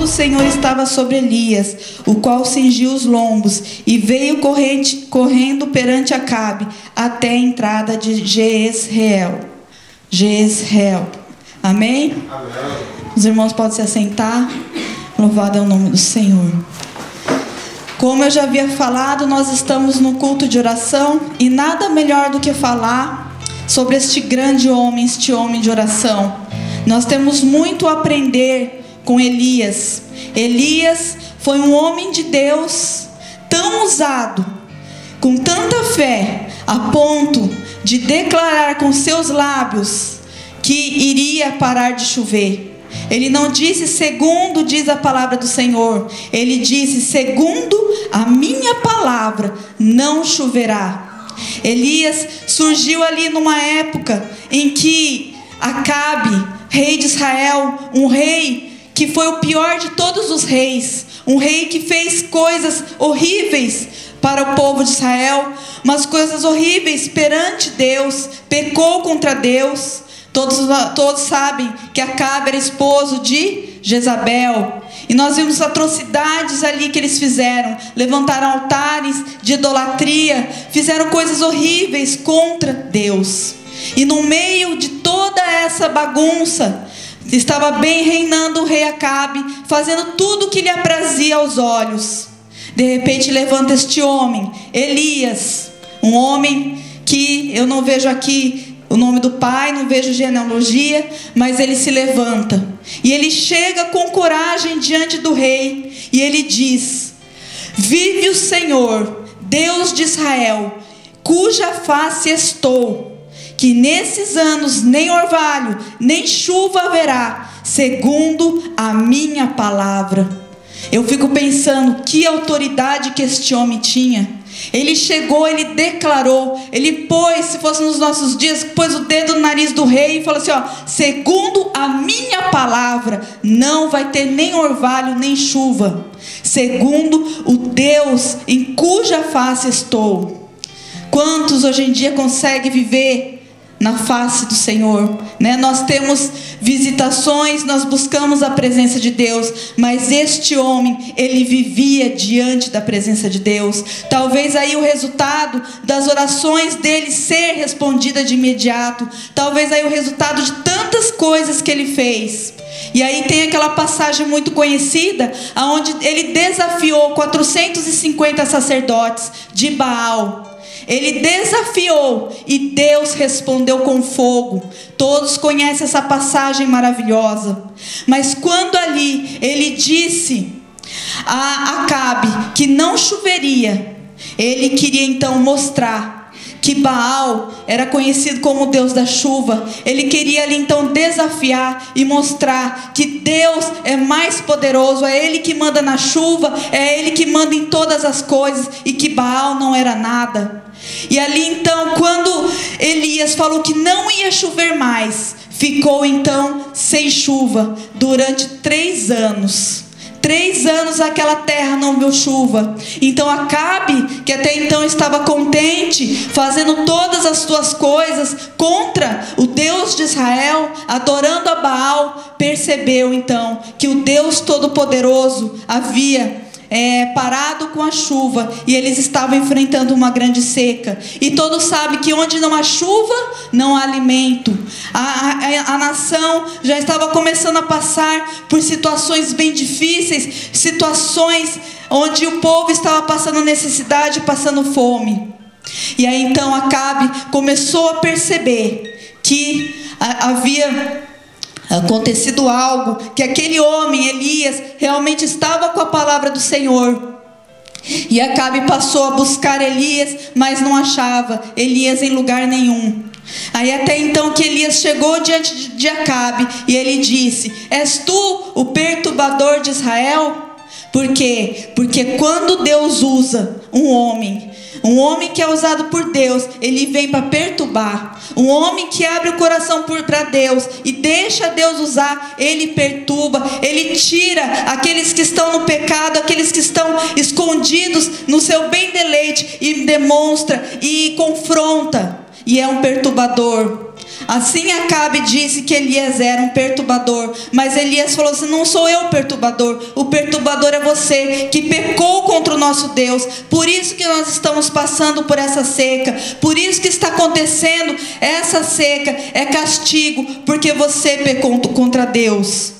do Senhor estava sobre Elias, o qual cingiu os lombos, e veio correndo perante Acabe, até a entrada de Jezreel. Amém? Amém. Os irmãos podem se assentar. Louvado é o nome do Senhor. Como eu já havia falado, nós estamos no culto de oração, e nada melhor do que falar sobre este grande homem, este homem de oração. Nós temos muito a aprender com Elias. Elias foi um homem de Deus tão usado, com tanta fé, a ponto de declarar com seus lábios que iria parar de chover. Ele não disse segundo diz a palavra do Senhor. Ele disse segundo a minha palavra não choverá. Elias surgiu ali numa época em que Acabe, rei de Israel, um rei que foi o pior de todos os reis, um rei que fez coisas horríveis para o povo de Israel, mas coisas horríveis perante Deus, pecou contra Deus. Todos sabem que Acabe era esposo de Jezabel. E nós vimos atrocidades ali que eles fizeram. Levantaram altares de idolatria. Fizeram coisas horríveis contra Deus. E no meio de toda essa bagunça, estava bem reinando o rei Acabe, fazendo tudo o que lhe aprazia aos olhos. De repente levanta este homem, Elias. Um homem que eu não vejo aqui o nome do pai, não vejo genealogia, mas ele se levanta. E ele chega com coragem diante do rei. E ele diz: vive o Senhor, Deus de Israel, cuja face estou, que nesses anos nem orvalho, nem chuva haverá, segundo a minha palavra. Eu fico pensando, que autoridade que este homem tinha. Ele chegou, ele declarou, ele pôs, se fosse nos nossos dias, pôs o dedo no nariz do rei e falou assim, ó, segundo a minha palavra, não vai ter nem orvalho, nem chuva, segundo o Deus em cuja face estou. Quantos hoje em dia conseguem viver na face do Senhor, né? Nós temos visitações, nós buscamos a presença de Deus, mas este homem, ele vivia diante da presença de Deus. Talvez aí o resultado das orações dele ser respondida de imediato, talvez aí o resultado de tantas coisas que ele fez. E aí tem aquela passagem muito conhecida, onde ele desafiou 450 sacerdotes de Baal. Ele desafiou e Deus respondeu com fogo. Todos conhecem essa passagem maravilhosa. Mas quando ali ele disse a Acabe que não choveria, ele queria então mostrar que Baal era conhecido como o Deus da chuva. Ele queria ali então desafiar e mostrar que Deus é mais poderoso, é Ele que manda na chuva, é Ele que manda em todas as coisas, e que Baal não era nada. E ali então, quando Elias falou que não ia chover mais, ficou então sem chuva durante 3 anos. 3 anos aquela terra não viu chuva. Então Acabe, que até então estava contente, fazendo todas as suas coisas contra o Deus de Israel, adorando a Baal, percebeu então que o Deus Todo-Poderoso havia parado com a chuva, e eles estavam enfrentando uma grande seca. E todos sabem que onde não há chuva, não há alimento. A nação já estava começando a passar por situações bem difíceis, situações onde o povo estava passando necessidade, passando fome. E aí então Acabe começou a perceber que havia acontecido algo, que aquele homem, Elias, realmente estava com a palavra do Senhor. E Acabe passou a buscar Elias, mas não achava Elias em lugar nenhum. Aí até então que Elias chegou diante de Acabe, e ele disse: és tu o perturbador de Israel? Por quê? Porque quando Deus usa um homem que é usado por Deus, ele vem para perturbar. Um homem que abre o coração para Deus e deixa Deus usar, ele perturba, ele tira aqueles que estão no pecado, aqueles que estão escondidos no seu bem deleite, e demonstra e confronta, e é um perturbador. Assim Acabe disse que Elias era um perturbador, mas Elias falou assim: não sou eu o perturbador é você que pecou contra o nosso Deus. Por isso que nós estamos passando por essa seca, por isso que está acontecendo essa seca, é castigo, porque você pecou contra Deus,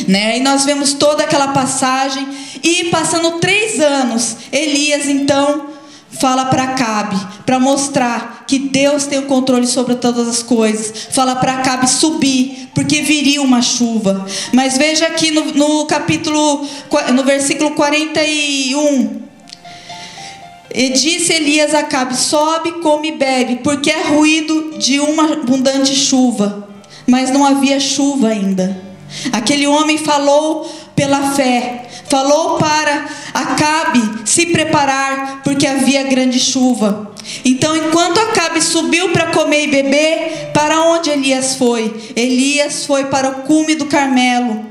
né? E nós vemos toda aquela passagem, e passando 3 anos, Elias então fala para Acabe, para mostrar que Deus tem o controle sobre todas as coisas. Fala para Acabe subir, porque viria uma chuva. Mas veja aqui no versículo 41. E disse Elias a Acabe: sobe, come e bebe, porque é ruído de uma abundante chuva. Mas não havia chuva ainda. Aquele homem falou pela fé, falou para Acabe se preparar, porque havia grande chuva. Então, enquanto Acabe subiu para comer e beber, para onde Elias foi? Elias foi para o cume do Carmelo,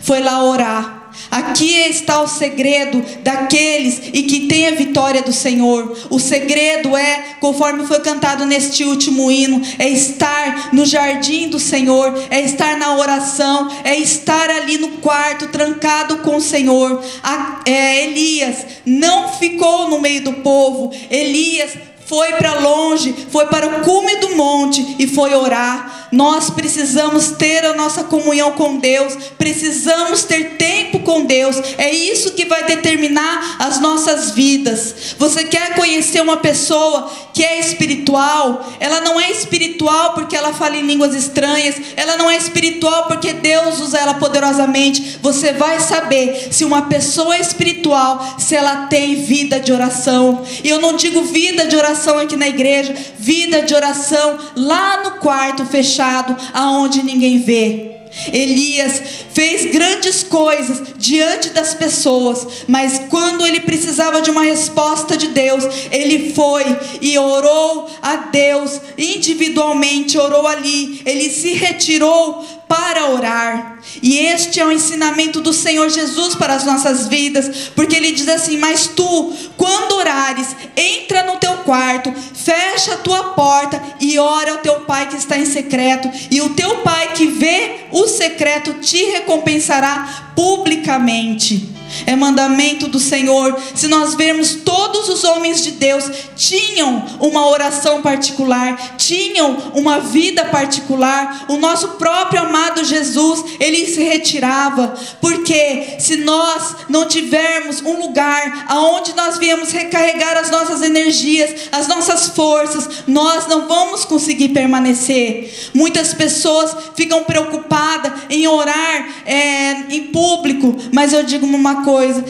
foi lá orar. Aqui está o segredo daqueles e que tem a vitória do Senhor. O segredo é, conforme foi cantado neste último hino, é estar no jardim do Senhor, é estar na oração, é estar ali no quarto, trancado com o Senhor. Elias não ficou no meio do povo. Elias foi para longe, foi para o cume do monte e foi orar. Nós precisamos ter a nossa comunhão com Deus, precisamos ter tempo com Deus. É isso que vai determinar as nossas vidas. Você quer conhecer uma pessoa que é espiritual? Ela não é espiritual porque ela fala em línguas estranhas, ela não é espiritual porque Deus usa ela poderosamente. Você vai saber se uma pessoa é espiritual, se ela tem vida de oração. E eu não digo vida de oração aqui na igreja, vida de oração lá no quarto fechado, aonde ninguém vê. Elias fez grandes coisas diante das pessoas, mas quando ele precisava de uma resposta de Deus, ele foi e orou a Deus individualmente, orou ali, ele se retirou para orar. E este é o ensinamento do Senhor Jesus para as nossas vidas, porque ele diz assim: mas tu, quando orares, entra no teu quarto, fecha a tua porta e ora ao teu pai que está em secreto, e o teu pai que vê o secreto te recompensará publicamente. É mandamento do Senhor. Se nós vermos, todos os homens de Deus tinham uma oração particular, tinham uma vida particular. O nosso próprio amado Jesus, ele se retirava, porque se nós não tivermos um lugar aonde nós viemos recarregar as nossas energias, as nossas forças, nós não vamos conseguir permanecer. Muitas pessoas ficam preocupadas em orar em público, mas eu digo uma coisa: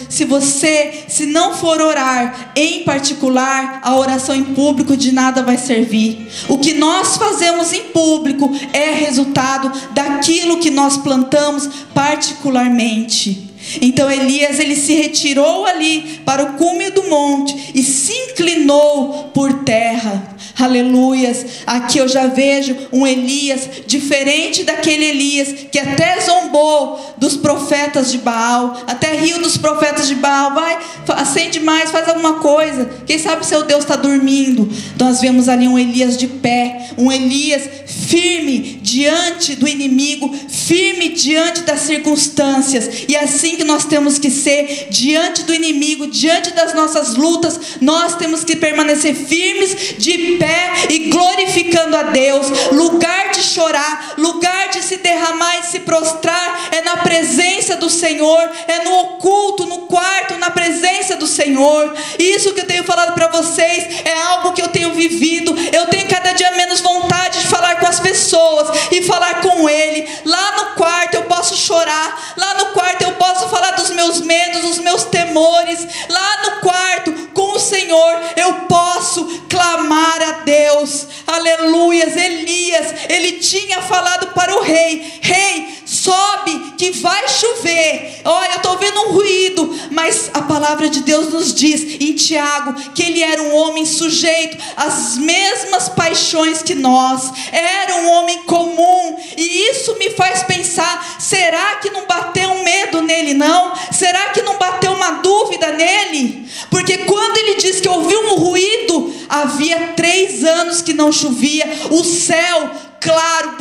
se não for orar em particular, a oração em público de nada vai servir. O que nós fazemos em público é resultado daquilo que nós plantamos particularmente. Então Elias, ele se retirou ali para o cume do monte e se inclinou por terra. Aleluias. Aqui eu já vejo um Elias diferente daquele Elias que até zombou dos profetas de Baal, até riu dos profetas de Baal. Vai, acende mais, faz alguma coisa, quem sabe seu Deus está dormindo. Nós vemos ali um Elias de pé, um Elias firme diante do inimigo, firme diante das circunstâncias. E assim que nós temos que ser diante do inimigo, diante das nossas lutas. Nós temos que permanecer firmes, de pé e glorificando a Deus. Lugar de chorar, lugar de se derramar e se prostrar é na presença do Senhor, é no oculto, no quarto, na presença do Senhor. Isso que eu tenho falado para vocês é algo que eu tenho vivido. Eu tenho cada dia menos vontade de falar com as pessoas e falar com Ele. Lá no quarto eu posso chorar, lá no quarto eu posso falar dos meus medos, dos meus temores. Lá no quarto com o Senhor eu posso clamar a Deus. Aleluias. Elias, ele tinha falado para o rei: rei, sobe que vai chover. Olha, eu estou vendo um ruído, mas a palavra de Deus nos diz em Tiago que ele era um homem sujeito às mesmas paixões que nós. Era um homem comum. E isso me faz pensar: será que não bateu um medo nele não? Será que não bateu uma dúvida nele? Porque quando ele diz que ouviu um ruído, havia 3 anos que não chovia, o céu claro,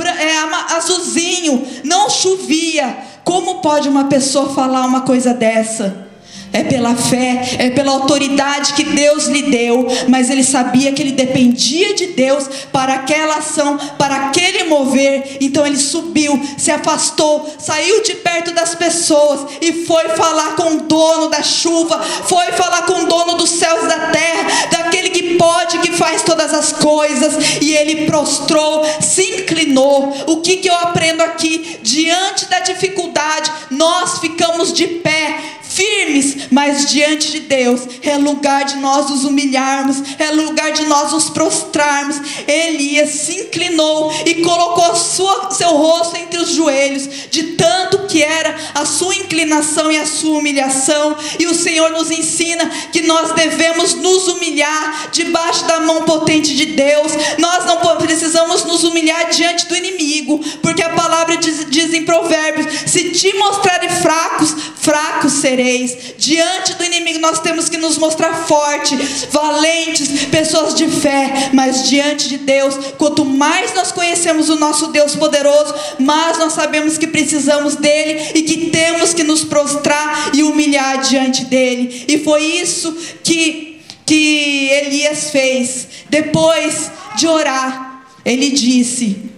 azulzinho, não chovia. Como pode uma pessoa falar uma coisa dessa? É pela fé, é pela autoridade que Deus lhe deu, mas ele sabia que ele dependia de Deus para aquela ação, para aquele mover. Então ele subiu, se afastou, saiu de perto das pessoas e foi falar com o dono da chuva, foi falar com o dono dos céus e da terra, daquele que pode, que faz todas as coisas. E ele prostrou, se inclinou. O que eu aprendo aqui? Diante da dificuldade, nós ficamos de pé, firmes, mas diante de Deus é lugar de nós nos humilharmos, é lugar de nós nos prostrarmos. Elias se inclinou e colocou seu rosto entre os joelhos, de tanto que era a sua inclinação e a sua humilhação. E o Senhor nos ensina que nós devemos nos humilhar debaixo da mão potente de Deus. Nós não precisamos nos humilhar diante do inimigo, porque a palavra diz em Provérbios: se te mostrarem fracos, fracos sereis. Diante do inimigo nós temos que nos mostrar fortes, valentes, pessoas de fé. Mas diante de Deus, quanto mais nós conhecemos o nosso Deus poderoso, mais nós sabemos que precisamos dele e que temos que nos prostrar e humilhar diante dele. E foi isso que Elias fez. Depois de orar, ele disse: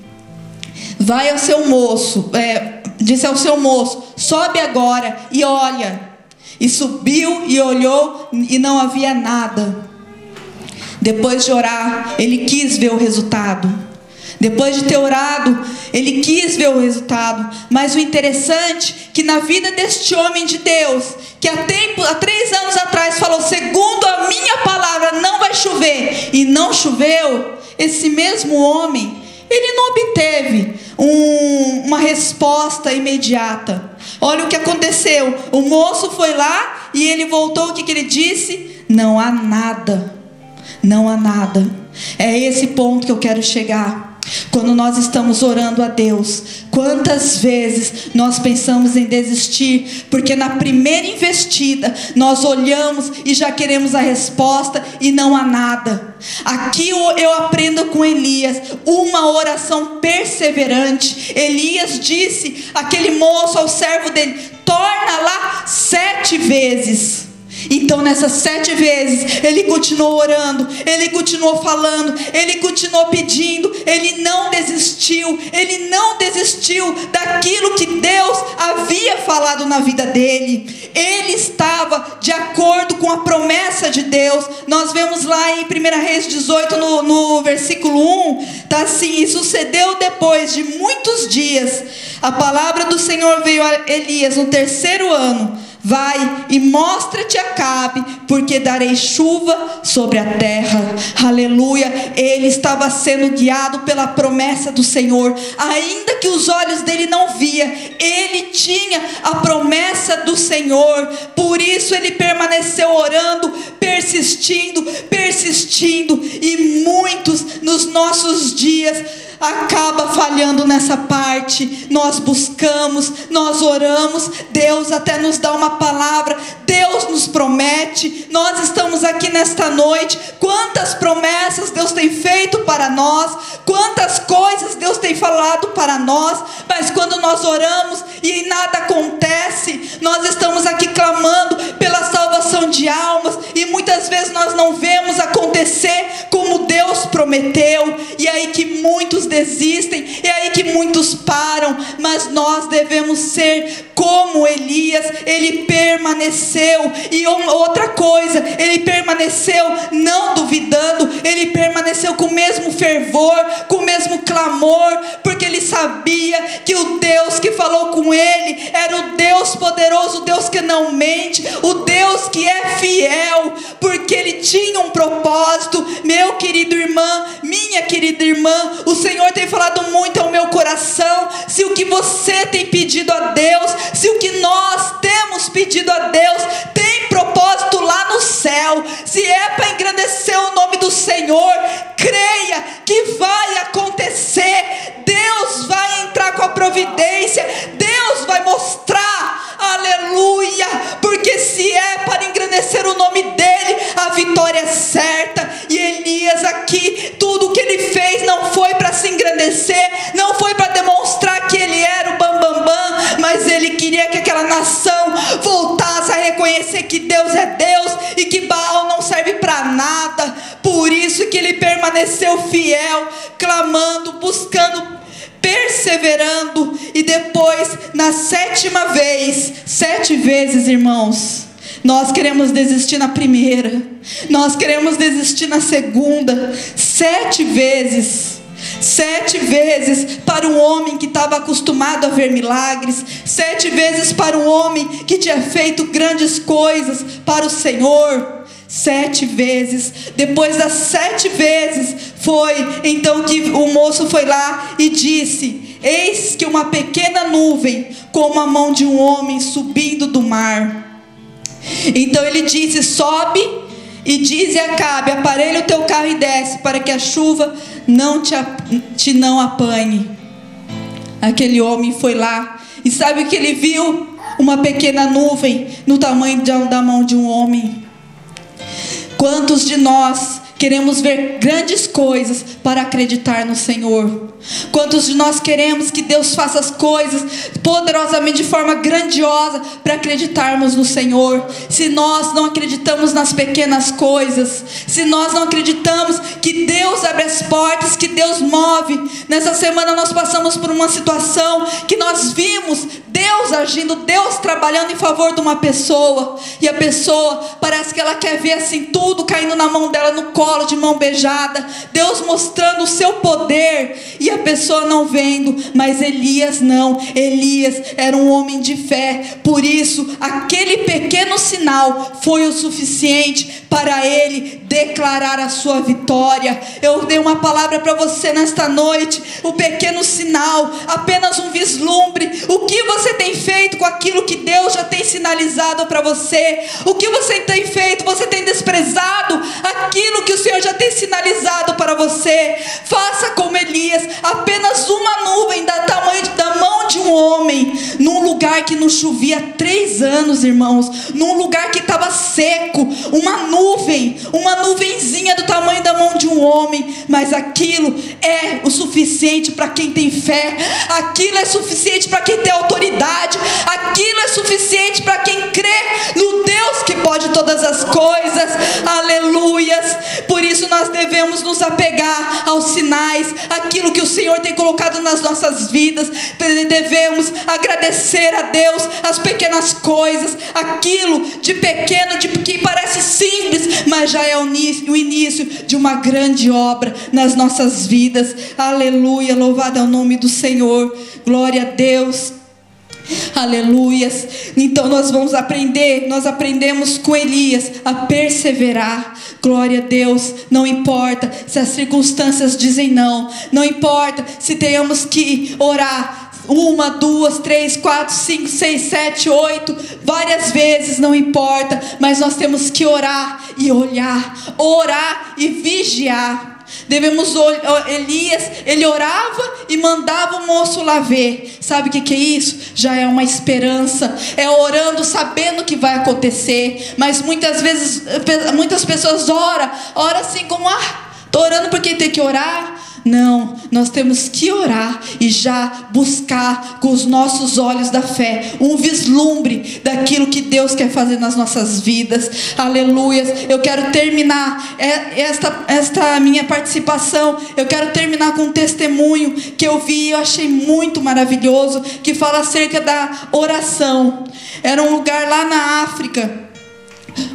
vai ao seu moço, disse ao seu moço: sobe agora e olha. E subiu e olhou e não havia nada. Depois de orar, ele quis ver o resultado. Depois de ter orado, ele quis ver o resultado. Mas o interessante é que na vida deste homem de Deus, que há 3 anos atrás falou: segundo a minha palavra não vai chover, e não choveu, esse mesmo homem, ele não obteve uma resposta imediata. Olha o que aconteceu. O moço foi lá e ele voltou. O que ele disse? Não há nada. Não há nada. É esse ponto que eu quero chegar. Quando nós estamos orando a Deus, quantas vezes nós pensamos em desistir, porque na primeira investida nós olhamos e já queremos a resposta e não há nada. Aqui eu aprendo com Elias uma oração perseverante. Elias disse àquele moço, ao servo dele: torna lá 7 vezes. Então nessas 7 vezes ele continuou orando, ele continuou falando, ele continuou pedindo. Ele não desistiu daquilo que Deus havia falado na vida dele. Ele estava de acordo com a promessa de Deus. Nós vemos lá em 1 Reis 18 no versículo 1, está assim: e sucedeu depois de muitos dias, a palavra do Senhor veio a Elias no 3º ano: vai e mostra-te a Acabe, porque darei chuva sobre a terra. Aleluia. Ele estava sendo guiado pela promessa do Senhor, ainda que os olhos dele não via, ele tinha a promessa do Senhor. Por isso ele permaneceu orando, persistindo. E muitos nos nossos dias acaba falhando nessa parte. Nós buscamos, nós oramos, Deus até nos dá uma palavra, Deus nos promete. Nós estamos aqui nesta noite. Quantas promessas Deus tem feito para nós, quantas coisas Deus tem falado para nós, mas quando nós oramos e nada acontece, nós estamos aqui clamando pela salvação de almas e muitas vezes nós não vemos acontecer como Deus prometeu. E aí que muitos desistem, é aí que muitos param. Mas nós devemos ser como Elias. Ele permaneceu. E outra coisa, ele permaneceu não duvidando, ele permaneceu com o mesmo fervor, com o mesmo clamor, porque ele sabia que o Deus que falou com ele era o Deus poderoso, o Deus que não mente, o Deus que é fiel, porque ele tinha um propósito. Meu querido irmão, minha querida irmã, o Senhor tem falado muito ao meu coração. Se o que você tem pedido a Deus, se o que nós temos pedido a Deus tem propósito lá no céu, se é para engrandecer o nome do Senhor, creia que vai acontecer. Deus vai entrar com a providência, Deus vai mostrar, aleluia, porque se é para engrandecer o nome dele, a vitória é certa. E Elias aqui, tudo que ele fez não foi para se engrandecer, engrandecer, não foi para demonstrar que ele era o bambambam, mas ele queria que aquela nação voltasse a reconhecer que Deus é Deus e que Baal não serve para nada. Por isso que ele permaneceu fiel, clamando, buscando, perseverando. E depois, na 7ª vez, 7 vezes, irmãos, nós queremos desistir na primeira, nós queremos desistir na segunda. 7 vezes. 7 vezes para um homem que estava acostumado a ver milagres. 7 vezes para um homem que tinha feito grandes coisas para o Senhor. 7 vezes. Depois das 7 vezes, foi então que o moço foi lá e disse: eis que uma pequena nuvem, como a mão de um homem subindo do mar. Então ele disse: sobe e dize a Acabe: aparelha o teu carro e desce, para que a chuva não te não apanhe. Aquele homem foi lá, e sabe o que ele viu? Uma pequena nuvem no tamanho da mão de um homem. Quantos de nós queremos ver grandes coisas para acreditar no Senhor? Quantos de nós queremos que Deus faça as coisas poderosamente, de forma grandiosa, para acreditarmos no Senhor? Se nós não acreditamos nas pequenas coisas, se nós não acreditamos que Deus abre as portas, que Deus move. Nessa semana nós passamos por uma situação que nós vimos Deus agindo, Deus trabalhando em favor de uma pessoa, e a pessoa parece que ela quer ver assim tudo caindo na mão dela, no colo, de mão beijada, Deus mostrando o seu poder, e a pessoa não vendo. Mas Elias não. Elias era um homem de fé. Por isso aquele pequeno sinal foi o suficiente para ele declarar a sua vitória. Eu dei uma palavra para você nesta noite. O pequeno sinal, apenas um vislumbre. O que você tem feito com aquilo que Deus já tem sinalizado para você? O que você tem feito? Você tem desprezado aquilo que o Senhor já tem sinalizado para você? Faça como Elias. Apenas uma nuvem da tamanho da mão de um homem, num lugar que não chovia há 3 anos, irmãos, num lugar que estava seco, uma nuvenzinha do tamanho da mão de um homem. Mas aquilo é o suficiente para quem tem fé, aquilo é suficiente para quem tem autoridade, aquilo é suficiente para quem crê no Deus que pode todas as coisas. Aleluias. Por isso nós devemos nos apegar aos sinais, aquilo que o Senhor tem colocado nas nossas vidas. Devemos agradecer a Deus as pequenas coisas, aquilo de pequeno, que parece simples, mas já é o início de uma grande obra nas nossas vidas. Aleluia, louvado é o nome do Senhor, glória a Deus. Aleluias. Então nós aprendemos com Elias a perseverar. Glória a Deus. Não importa se as circunstâncias dizem não, não importa se tenhamos que orar 1, 2, 3, 4, 5, 6, 7, 8 várias vezes, não importa, mas nós temos que orar e olhar, orar e vigiar. Devemos, Elias, ele orava e mandava o moço lá ver. Sabe o que é isso? Já é uma esperança. É orando sabendo que vai acontecer. Mas muitas vezes, muitas pessoas oram assim como: estou orando porque tem que orar. Não, nós temos que orar e já buscar com os nossos olhos da fé um vislumbre daquilo que Deus quer fazer nas nossas vidas. Aleluia. Eu quero terminar esta minha participação. Eu quero terminar com um testemunho que eu vi e eu achei muito maravilhoso, que fala acerca da oração. Era um lugar lá na África,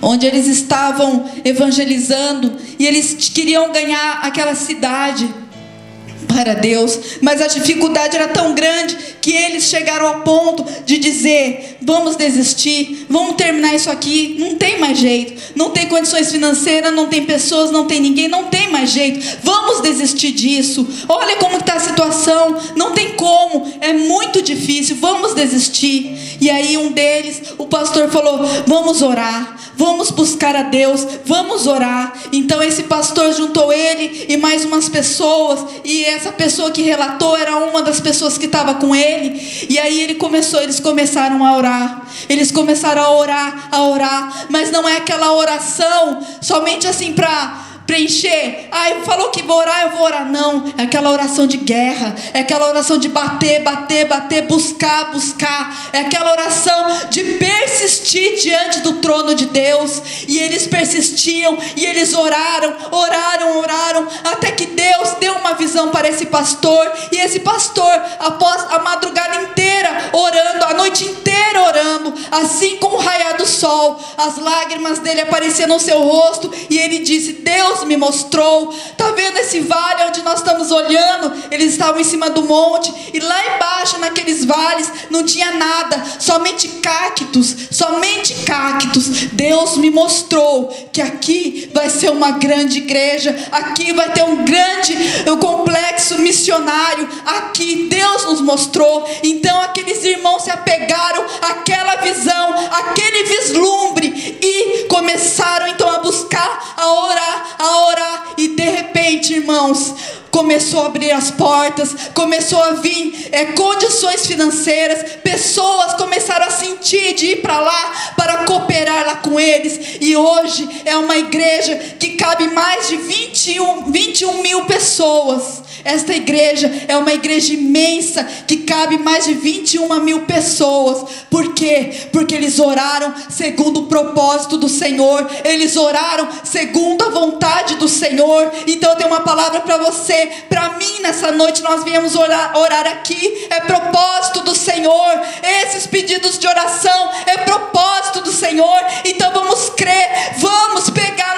onde eles estavam evangelizando, e eles queriam ganhar aquela cidade para Deus, mas a dificuldade era tão grande que eles chegaram ao ponto de dizer: vamos desistir, vamos terminar isso aqui, não tem mais jeito, não tem condições financeiras, não tem pessoas, não tem ninguém, não tem mais jeito, vamos desistir disso, olha como está a situação, não tem como, é muito difícil, vamos desistir. E aí um deles, o pastor, falou: vamos orar, vamos buscar a Deus, vamos orar. Então esse pastor juntou ele e mais umas pessoas, e essa pessoa que relatou era uma das pessoas que estava com ele. E aí eles começaram a orar. Eles começaram a orar, mas não é aquela oração somente assim para preencher. Falou que vou orar, eu vou orar. Não, é aquela oração de guerra, é aquela oração de bater, buscar. É aquela oração de persistir diante do trono de Deus. E eles persistiam, e eles oraram, até que Deus deu uma visão para esse pastor. E esse pastor, após a madrugada inteira orando, a noite inteira orando, assim com o raiar do sol, as lágrimas dele apareciam no seu rosto, e ele disse: Deus me mostrou. Está vendo esse vale onde nós estamos olhando? Eles estavam em cima do monte, e lá embaixo naqueles vales não tinha nada, somente cactos. Deus me mostrou que aqui vai ser uma grande igreja, aqui vai ter um grande complexo missionário. Aqui Deus nos mostrou. Então aqueles irmãos se apegaram àquela visão, àquele vislumbre, e começaram então a buscar, a orar, e de repente, irmãos, começou a abrir as portas, começou a vir condições financeiras, pessoas começaram a sentir de ir para lá, para cooperar lá com eles. E hoje é uma igreja que cabe mais de 21 mil pessoas. Esta igreja é uma igreja imensa, que cabe mais de 21 mil pessoas. Por quê? Porque eles oraram segundo o propósito do Senhor, eles oraram segundo a vontade do Senhor. Então eu tenho uma palavra para você, para mim nessa noite. Nós viemos orar aqui, é propósito do Senhor. Esses pedidos de oração é propósito do Senhor. Então vamos crer, vamos pegar